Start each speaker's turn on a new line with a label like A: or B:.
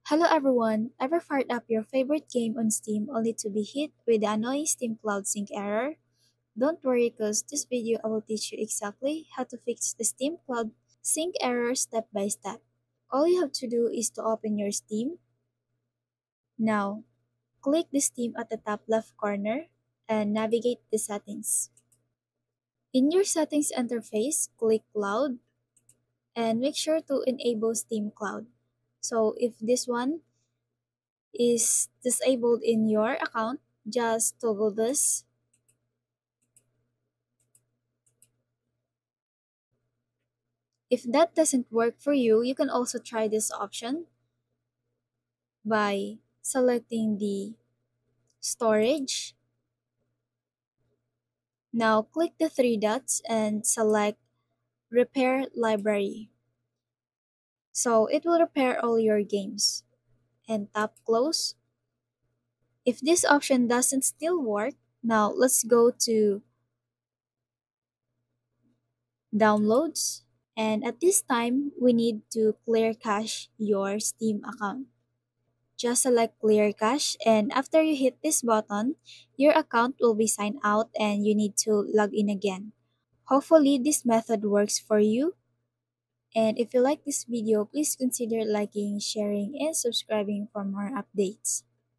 A: Hello everyone! Ever fired up your favorite game on Steam only to be hit with the annoying Steam Cloud Sync error? Don't worry cause this video I will teach you exactly how to fix the Steam Cloud Sync error step by step. All you have to do is to open your Steam. Now, click the Steam at the top left corner and navigate the settings. In your settings interface, click Cloud and make sure to enable Steam Cloud. So if this one is disabled in your account, just toggle this. If that doesn't work for you, you can also try this option by selecting the storage. Now click the three dots and select repair library. So it will repair all your games and tap close. If this option doesn't still work, now let's go to downloads. And at this time, we need to clear cache your Steam account. Just select clear cache and after you hit this button, your account will be signed out and you need to log in again. Hopefully this method works for you. And if you like this video, please consider liking, sharing, and subscribing for more updates.